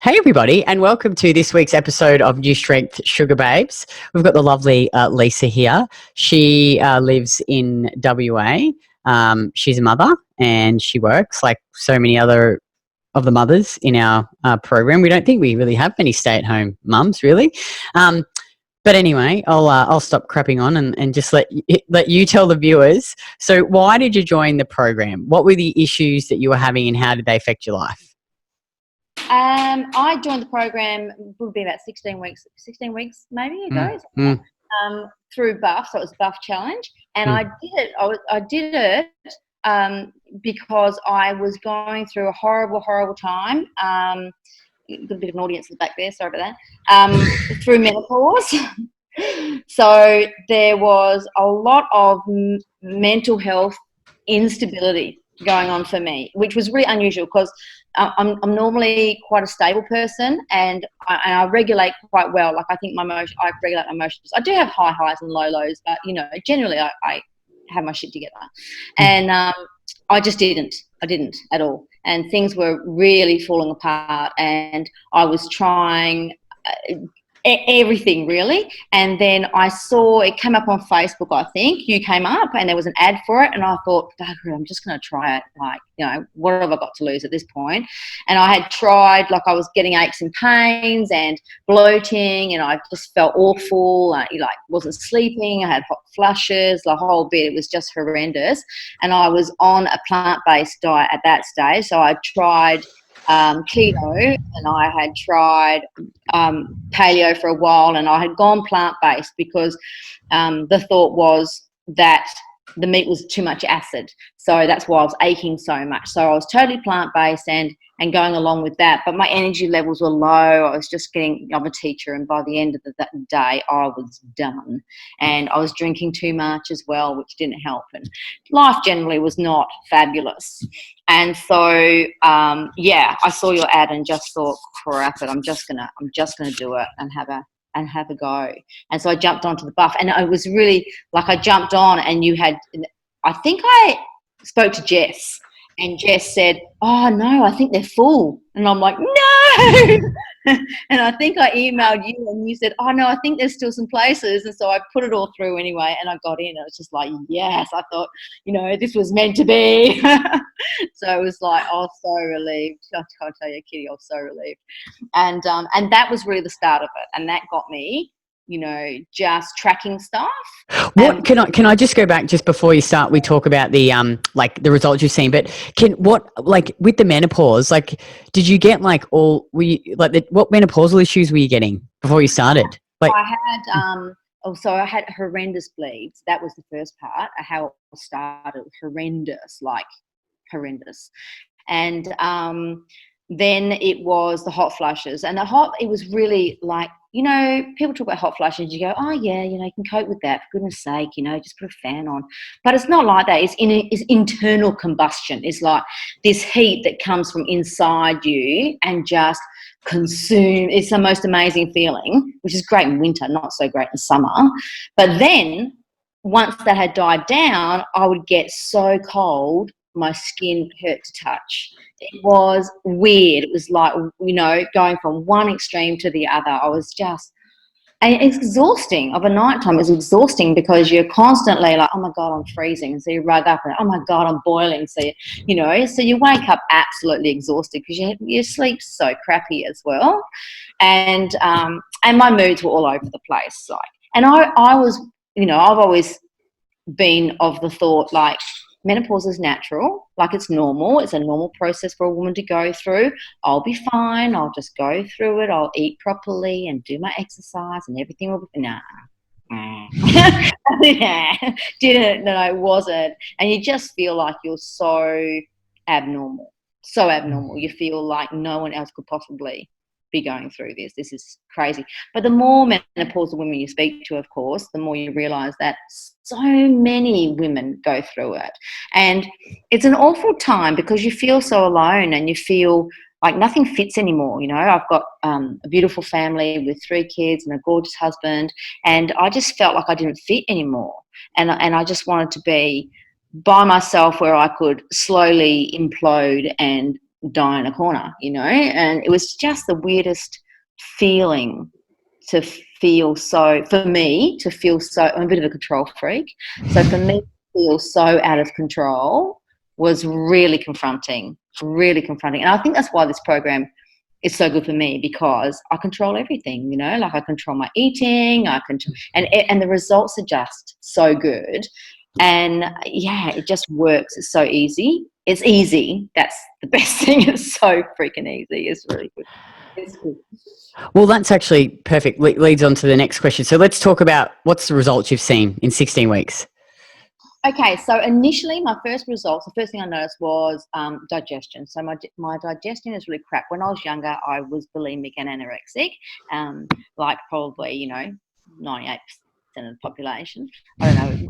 Hey everybody, and welcome to this week's episode of New Strength Sugar Babes. We've got the lovely Lisa here. She lives in WA. She's a mother and she works like so many other of the mothers in our program. We don't think we really have many stay-at-home mums, really. But anyway, I'll stop crapping on and just let you tell the viewers. So, why did you join the program? What were the issues that you were having, and how did they affect your life? I joined the program, would be about 16 weeks maybe ago, through Buff. So it was Buff Challenge, and I did it because I was going through a horrible time. Got a bit of an audience in the back there, sorry about that. Through menopause. So there was a lot of mental health instability going on for me, which was really unusual because I'm normally quite a stable person, and I regulate quite well. Like I regulate my emotions. I do have high highs and low lows, but generally I have my shit together. And I just didn't. I didn't at all, and things were really falling apart. And I was trying everything really, and then I saw it come up on Facebook. I think you came up and there was an ad for it, and I thought, I'm just going to try it. Like, what have I got to lose at this point? And I had tried, like I was getting aches and pains and bloating, and I just felt awful. Wasn't sleeping. I had hot flushes, the whole bit. It was just horrendous. And I was on a plant-based diet at that stage, so I tried keto, and I had tried paleo for a while, and I had gone plant-based because the thought was that the meat was too much acid, so that's why I was aching so much. So I was totally plant-based and going along with that, but my energy levels were low. I was just I'm a teacher, and by the end of that day I was done, and I was drinking too much as well, which didn't help, and life generally was not fabulous. And so I saw your ad and just thought, crap it, I'm just gonna do it and have a go. And so I jumped onto the Buff, and it was really like I jumped on, and I think I spoke to Jess, and Jess said, "Oh no, I think they're full." And I'm like, "No!" And I think I emailed you, and you said, "Oh no, I think there's still some places." And so I put it all through anyway, and I got in. It was just like, yes, I thought, this was meant to be. So it was like, I was so relieved. I can't tell you, Kitty, I was so relieved. And that was really the start of it, and that got me, just tracking stuff. What can I just go back just before you start? We talk about the the results you've seen, but with the menopause, did you get what menopausal issues were you getting before you started? I had I had horrendous bleeds. That was the first part. How it started, horrendous. And then it was the hot flushes, and it was really like, people talk about hot flushes, you go, oh yeah, you can cope with that, for goodness sake, just put a fan on. But it's not like that. It's internal combustion. It's like this heat that comes from inside you and just consume. It's the most amazing feeling, which is great in winter, not so great in summer. But then once that had died down, I would get so cold, my skin hurt to touch. It was weird. It was like, going from one extreme to the other. I was just, and it's exhausting. Of a nighttime, it's exhausting because you're constantly like, oh my God, I'm freezing. And so you rug up and, oh my God, I'm boiling. So, so you wake up absolutely exhausted because your sleep's so crappy as well. And my moods were all over the place. And I was, I've always been of the thought, like, menopause is natural, like it's normal. It's a normal process for a woman to go through. I'll be fine. I'll just go through it. I'll eat properly and do my exercise and everything will be, nah. Didn't, no, it wasn't. And you just feel like you're so abnormal. You feel like no one else could possibly be going through this. This is crazy. But the more menopausal women you speak to, of course, the more you realise that so many women go through it. And it's an awful time because you feel so alone and you feel like nothing fits anymore. I've got a beautiful family with 3 kids and a gorgeous husband, and I just felt like I didn't fit anymore. And I just wanted to be by myself where I could slowly implode and die in a corner, and it was just the weirdest feeling to feel so, for me, to feel so, I'm a bit of a control freak. So for me to feel so out of control was really confronting. And I think that's why this program is so good for me, because I control everything, like I control my eating, and the results are just so good. And yeah, it just works. It's so easy. It's easy. That's the best thing. It's so freaking easy. It's really good. It's good. Well, that's actually perfect. Leads on to the next question. So let's talk about what's the results you've seen in 16 weeks. Okay, so initially my first results, the first thing I noticed was digestion. So my digestion is really crap. When I was younger, I was bulimic and anorexic, like probably, 98% of the population. I don't know.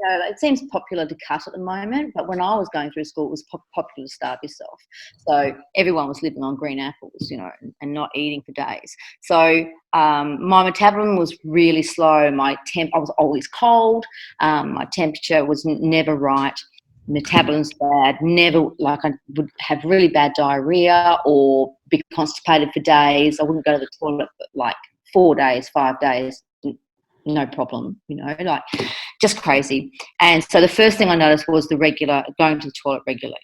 It seems popular to cut at the moment, but when I was going through school, it was popular to starve yourself. So everyone was living on green apples, and not eating for days. So my metabolism was really slow. I was always cold. My temperature was never right. Metabolism's bad. Never, like, I would have really bad diarrhea or be constipated for days. I wouldn't go to the toilet for like 4 days, 5 days. No problem, like just crazy. And so the first thing I noticed was going to the toilet regularly.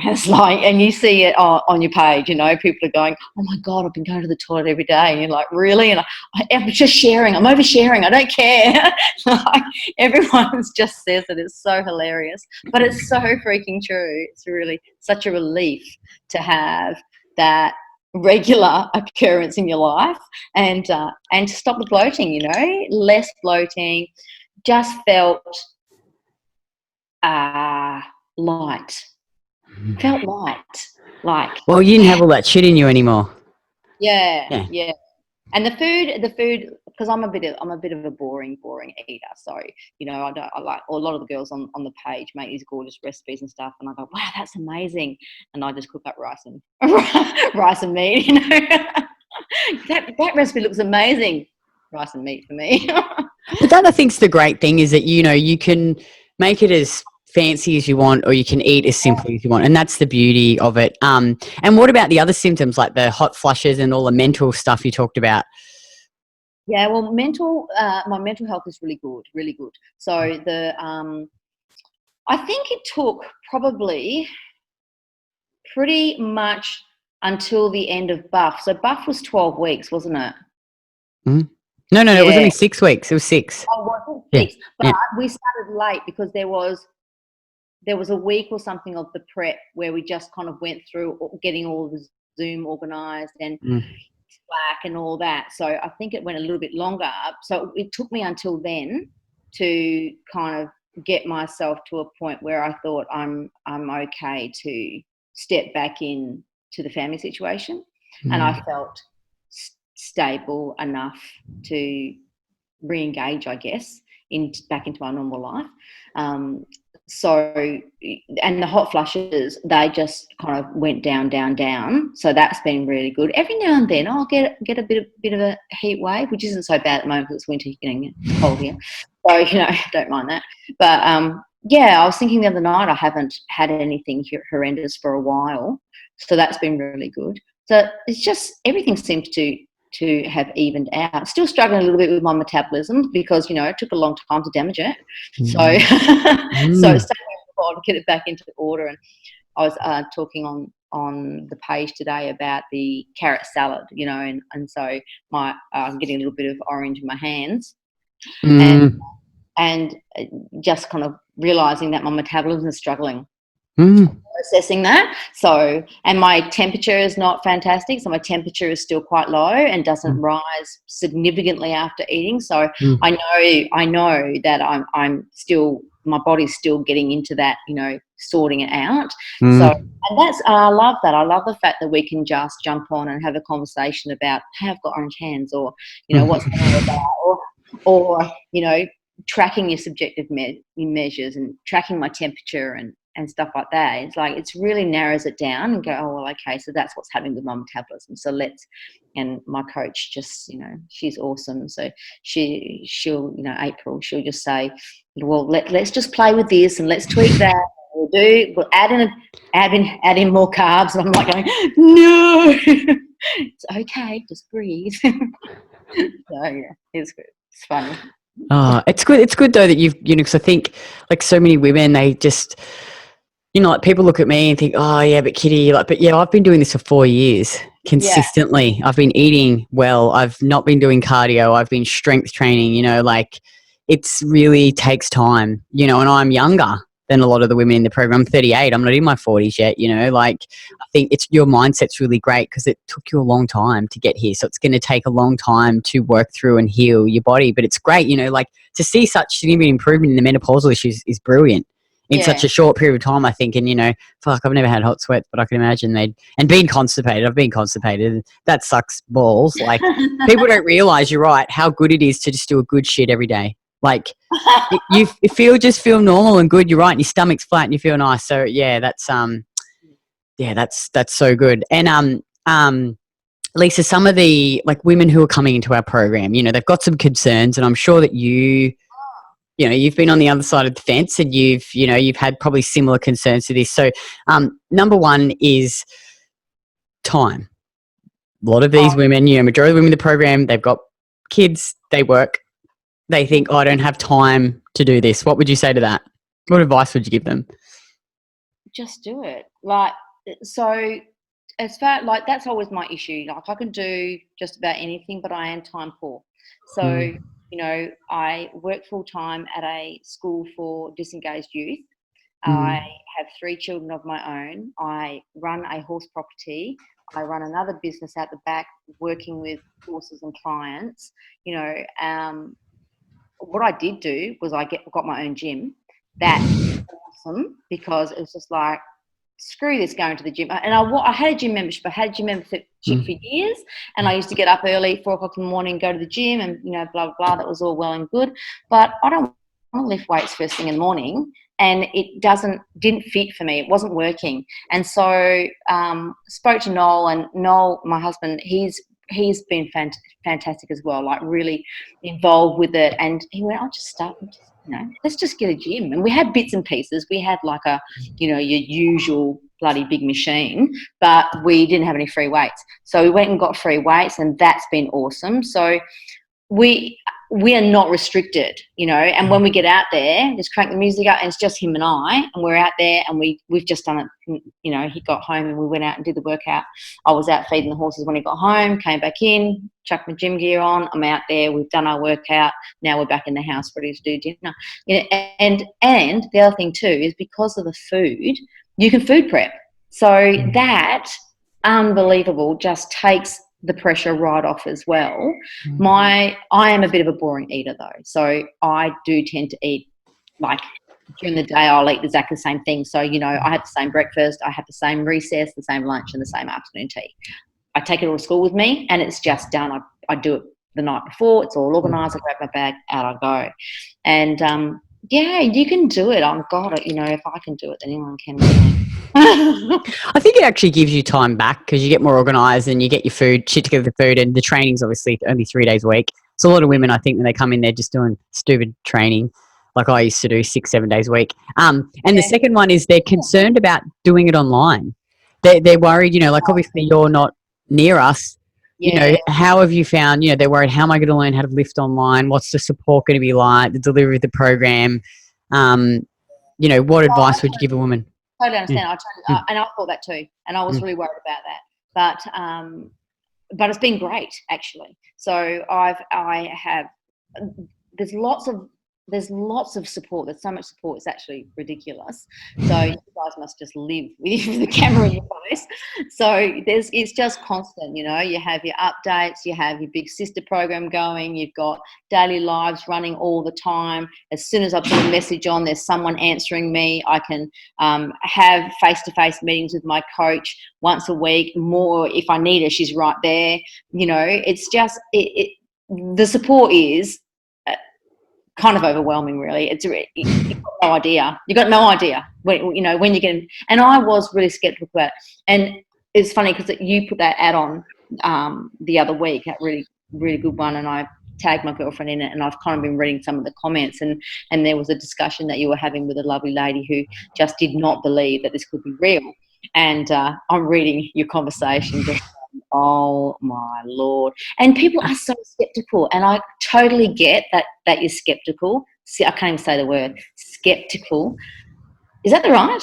It's like, and you see it on your page, people are going, oh my God, I've been going to the toilet every day. And you're like, really? And I'm just sharing. I'm oversharing. I don't care. Like, everyone just says it. It's so hilarious, but it's so freaking true. It's really such a relief to have that regular occurrence in your life, and to stop the bloating, less bloating, just felt light. Felt light. Like, well, you didn't have all that shit in you anymore. Yeah. And the food, because I'm a bit of a boring eater. So, I like a lot of the girls on the page make these gorgeous recipes and stuff, and I go, wow, that's amazing. And I just cook up rice and meat, that recipe looks amazing. Rice and meat for me. But that, I think's the great thing, is that, you can make it as fancy as you want, or you can eat as simply as you want, and that's the beauty of it. And what about the other symptoms, like the hot flushes and all the mental stuff you talked about? Yeah, well, my mental health is really good. So I think it took probably pretty much until the end of Buff. So Buff was 12 weeks, wasn't it? Mm-hmm. No, Yeah. it was only 6 weeks. It was 6. Oh, was it 6? Yeah. But we started late because there was a week or something of the prep where we just kind of went through getting all the Zoom organised and Slack and all that. So I think it went a little bit longer. So it took me until then to kind of get myself to a point where I thought I'm okay to step back in to the family situation, and I felt stable enough to re-engage, I guess, back into my normal life. So, and the hot flushes, they just kind of went down. So that's been really good. Every now and then I'll get a bit of a heat wave, which isn't so bad at the moment because it's winter, getting cold here. So, don't mind that. But yeah, I was thinking the other night, I haven't had anything horrendous for a while. So that's been really good. So it's just, everything seems to have evened out. Still struggling a little bit with my metabolism because, it took a long time to damage it. So so it's taking a while to get it back into order. And I was talking on the page today about the carrot salad, and so I'm getting a little bit of orange in my hands, and just kind of realising that my metabolism is struggling. Processing that. So, and my temperature is not fantastic. So my temperature is still quite low and doesn't rise significantly after eating. So I know that I'm still, my body's still getting into that, sorting it out. So, and I love that. I love the fact that we can just jump on and have a conversation about, hey, I've got orange hands, or, what's going on with that, or tracking your subjective measures and tracking my temperature and stuff like that. It's like, it's really narrows it down and go, oh, well, okay, so that's what's happening with my metabolism. So and my coach just, she's awesome. So she'll, April, she'll just say, well, let's just play with this and let's tweak that. We'll add in more carbs. And I'm like going, no, it's okay, just breathe. So yeah, it's good. It's funny. Oh, it's good. It's good though that you've, because I think like so many women, they just, like people look at me and think, oh yeah, but Kitty, like, but yeah, I've been doing this for 4 years consistently. I've been eating well. I've not been doing cardio. I've been strength training, like it's really takes time, and I'm younger than a lot of the women in the program. I'm 38. I'm not in my 40s yet, like I think your mindset's really great because it took you a long time to get here. So it's going to take a long time to work through and heal your body. But it's great, like to see such significant improvement in the menopausal issues is brilliant in such a short period of time, I think. And, fuck, I've never had hot sweats, but I can imagine and being constipated. I've been constipated. That sucks balls. Like people don't realize, you're right, how good it is to just do a good shit every day. Like you feel normal and good. You're right. And your stomach's flat and you feel nice. So yeah, that's so good. And Lisa, some of the like women who are coming into our program, they've got some concerns, and I'm sure that you've been on the other side of the fence, and you've had probably similar concerns to this. So number one is time. A lot of these women, majority of the women in the program, they've got kids, they work. They think, I don't have time to do this. What would you say to that? What advice would you give them? Just do it. Like, so as far, like, that's always my issue. Like, I can do just about anything, but I am time poor. So, I work full time at a school for disengaged youth. I have 3 children of my own. I run a horse property. I run another business out the back, working with horses and clients. What I did do was I got my own gym. That's awesome, because it was just like, screw this going to the gym. And I had a gym membership. I had a gym membership for years, and I used to get up early, 4 o'clock in the morning, go to the gym, and blah blah blah. That was all well and good, but I don't want to lift weights first thing in the morning, and it didn't fit for me. It wasn't working, and so spoke to Noel, and Noel, my husband, he's been fantastic as well, like really involved with it. And he went, I'll just start, let's just get a gym. And we had bits and pieces. We had like your usual bloody big machine, but we didn't have any free weights. So we went and got free weights, and that's been awesome. So we are not restricted, and when we get out there, just crank the music up, and it's just him and I, and we're out there, and we've just done it. He got home and we went out and did the workout. I was out feeding the horses when he got home, came back in, chucked my gym gear on. I'm out there. We've done our workout. Now we're back in the house ready to do dinner. And the other thing too is, because of the food, you can food prep. So that, unbelievable, just takes the pressure right off as well. I am a bit of a boring eater though, so I do tend to eat, like, during the day I'll eat exactly the same thing. So I have the same breakfast, I have the same recess, the same lunch, and the same afternoon tea. I take it all to school with me, and it's just done. I do it the night before. It's all organised. I grab my bag, out I go. And yeah, you can do it. Oh God, if I can do it, then anyone can. I think it actually gives you time back, because you get more organised and you get your shit together for food, and the training's obviously only 3 days a week. So a lot of women, I think, when they come in, they're just doing stupid training, like I used to do 6-7 days a week. And the second one is they're concerned about doing it online. They're worried, like obviously you're not near us. How have you found, they're worried, how am I going to learn how to lift online? What's the support going to be like? The delivery of the program? What advice would you give a woman? Totally understand. And I thought that too, and I was really worried about that. But it's been great, actually. So I have. There's lots of support. There's so much support. It's actually ridiculous. So you guys must just live with the camera in your face. So it's just constant. You have your updates. You have your big sister program going. You've got daily lives running all the time. As soon as I put a message on, there's someone answering me. I can have face-to-face meetings with my coach once a week. More if I need her, she's right there. It's just the support is kind of overwhelming, really. You've got no idea. You've got no idea when you get. And I was really skeptical about it. And it's funny because you put that ad on the other week, that really, really good one, and I tagged my girlfriend in it, and I've kind of been reading some of the comments, and there was a discussion that you were having with a lovely lady who just did not believe that this could be real. And I'm reading your conversation, just oh my Lord. And people are so skeptical, and I totally get that you're skeptical. See, I can't even say the word skeptical. Is that the right?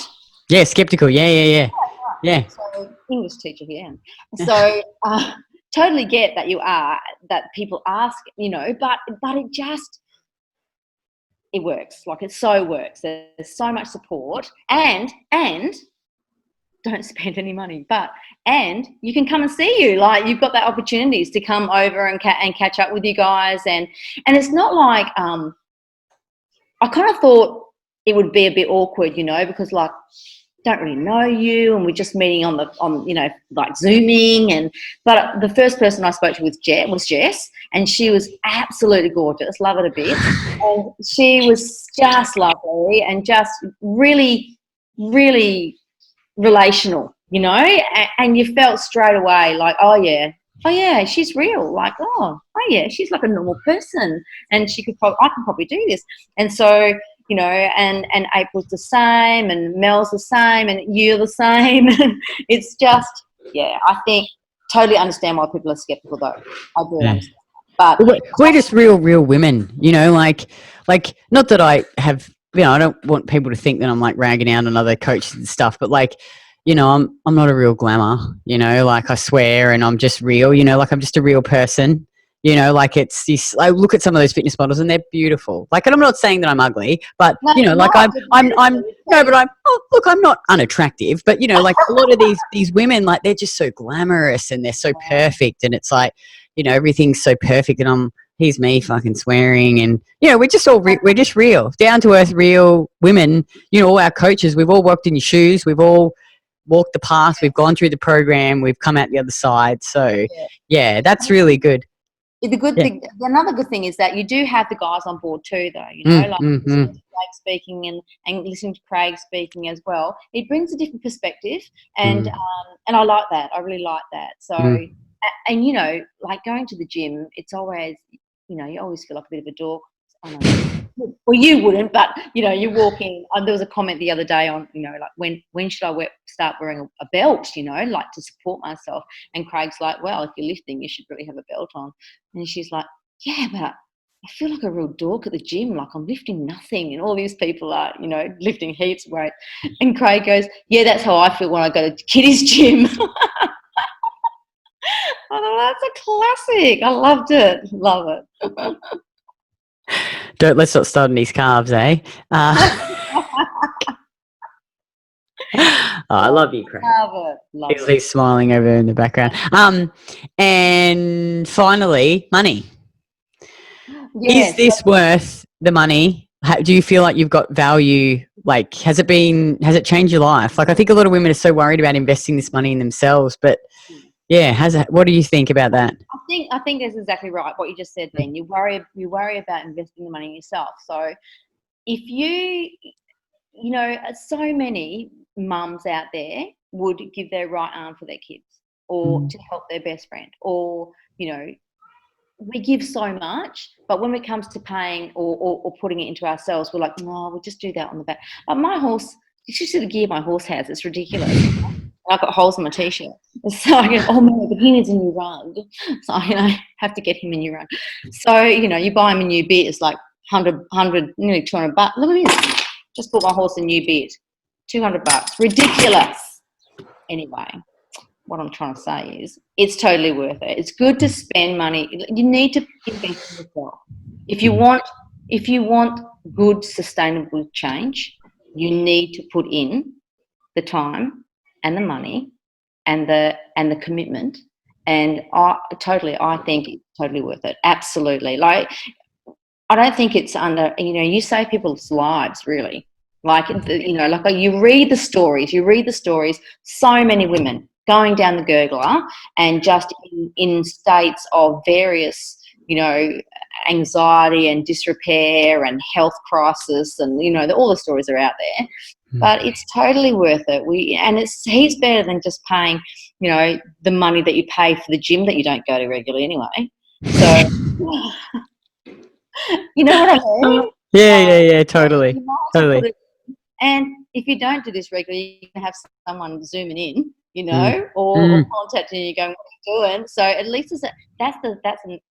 Yeah, skeptical. Yeah. So English teacher here. So totally get that that people ask, but it works. Like, it so works. There's so much support, and don't spend any money, and you can come and see you. Like, you've got that opportunities to come over and catch up with you guys, and it's not like I kind of thought it would be a bit awkward, because like, don't really know you, and we're just meeting on like Zooming, but the first person I spoke to was Jess, and she was absolutely gorgeous, love it a bit, and she was just lovely and just really, really relational, and you felt straight away like, oh yeah, she's real. Like, oh yeah, she's like a normal person, and I can probably do this. And so, and April's the same, and Mel's the same, and you're the same. It's just, yeah, I think totally understand why people are skeptical, though. I do understand. But we're just real women, like not that I have, I don't want people to think that I'm like ragging out on other coaches and stuff, but like, I'm not a real glamour, like I swear, and I'm just real, like I'm just a real person, like it's this. I look at some of those fitness models and they're beautiful. Like, and I'm not saying that I'm ugly, but like I'm no, but I'm not unattractive, but like a lot of these women, like, they're just so glamorous and they're so perfect, and it's like, everything's so perfect, and here's me fucking swearing, and we're just we're just real, down to earth, real women. All our coaches, we've all walked in your shoes, we've all walked the path, we've gone through the program, we've come out the other side. So yeah, that's really good. The good thing, another good thing is that you do have the guys on board too, though. Listening to Craig speaking and listening to Craig speaking as well. It brings a different perspective, and I like that. I really like that. So, and like going to the gym, it's always, you always feel like a bit of a dork. I know. Well, you wouldn't, but you're walking. There was a comment the other day on, like, when should I start wearing a belt? Like, to support myself. And Craig's like, well, if you're lifting, you should really have a belt on. And she's like, yeah, but I feel like a real dork at the gym. Like, I'm lifting nothing, and all these people are, lifting heaps of weight. And Craig goes, yeah, that's how I feel when I go to Kitty's gym. I thought, that's a classic. I loved it. Love it. Let's not start on these calves, eh? I love you, Craig. Love it. He's smiling over in the background. And finally, money. Yes. Is this worth the money? Do you feel like you've got value? Like, has it changed your life? Like, I think a lot of women are so worried about investing this money in themselves, but yeah, what do you think about that? I think that's exactly right, what you just said then. You worry about investing the money in yourself. So if so many mums out there would give their right arm for their kids, or to help their best friend, or, we give so much, but when it comes to paying or putting it into ourselves, we're like, no, we'll just do that on the back. But my horse, you should see the gear my horse has. It's ridiculous. I've got holes in my t-shirt. So I go, oh man, but he needs a new rug. So I have to get him a new rug. So, you buy him a new bit, it's like 100, nearly 200 bucks. Look at this. Just bought my horse a new bit. 200 bucks. Ridiculous. Anyway, what I'm trying to say is it's totally worth it. It's good to spend money. You need to invest in yourself. If you want good, sustainable change, you need to put in the time and the money and the commitment, and I think it's totally worth it. Absolutely. Like, I don't think it's under, you save people's lives, really. Like, like, you read the stories, so many women going down the gurgler and just in states of various, anxiety and disrepair and health crisis, and all the stories are out there. But it's totally worth it. And it's heaps better than just paying, the money that you pay for the gym that you don't go to regularly anyway. So, you know what I mean? Yeah, totally. You might as well Totally. put it. And if you don't do this regularly, you can have someone zooming in, Mm. or contacting you going, "What are you doing?" So at least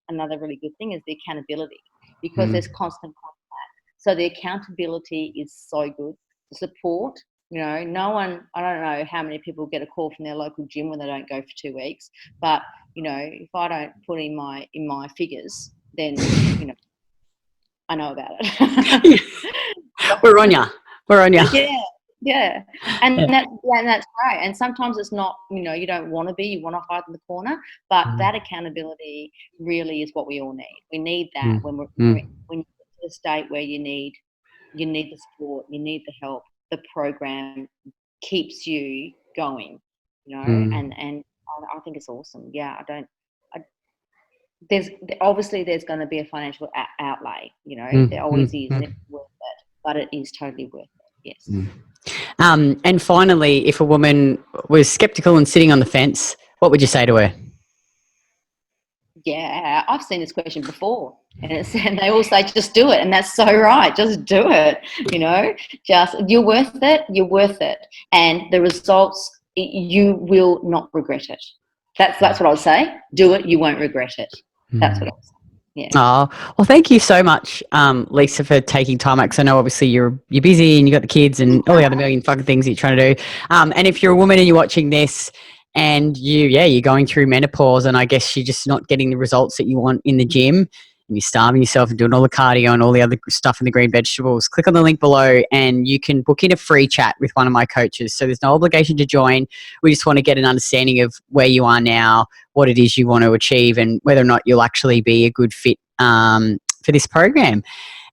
another really good thing is the accountability, because there's constant contact. So the accountability is so good. The support, no one. I don't know how many people get a call from their local gym when they don't go for 2 weeks, but if I don't put in my figures, then I know about it. We're on ya. We're on ya. Yeah, and that's great. And sometimes it's not, you don't want to be, you want to hide in the corner, but that accountability really is what we all need. We need that when when you get to the state where you need the support, you need the help. The program keeps you going, and I think it's awesome. Yeah, I, there's going to be a financial outlay, there always is, and it's worth it, but it is totally worth it. Yes. And finally, if a woman was skeptical and sitting on the fence, what would you say to her? Yeah, I've seen this question before, and they all say, just do it. And that's so right. Just do it. Just, you're worth it. You're worth it. And the results, you will not regret it. That's what I would say. Do it. You won't regret it. That's what I would say. Yeah. Oh, well, thank you so much, Lisa, for taking time out, because I know obviously you're busy and you got the kids and all the other million fucking things that you're trying to do. And if you're a woman and you're watching this and you're going through menopause, and I guess you're just not getting the results that you want in the gym, and you're starving yourself and doing all the cardio and all the other stuff in the green vegetables, click on the link below and you can book in a free chat with one of my coaches. So there's no obligation to join. We just want to get an understanding of where you are now, what it is you want to achieve, and whether or not you'll actually be a good fit for this program.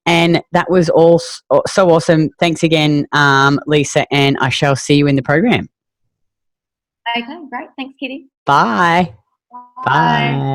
And that was all so awesome. Thanks again, Lisa, and I shall see you in the program. Okay, great. Thanks, Kitty. Bye. Bye. Bye.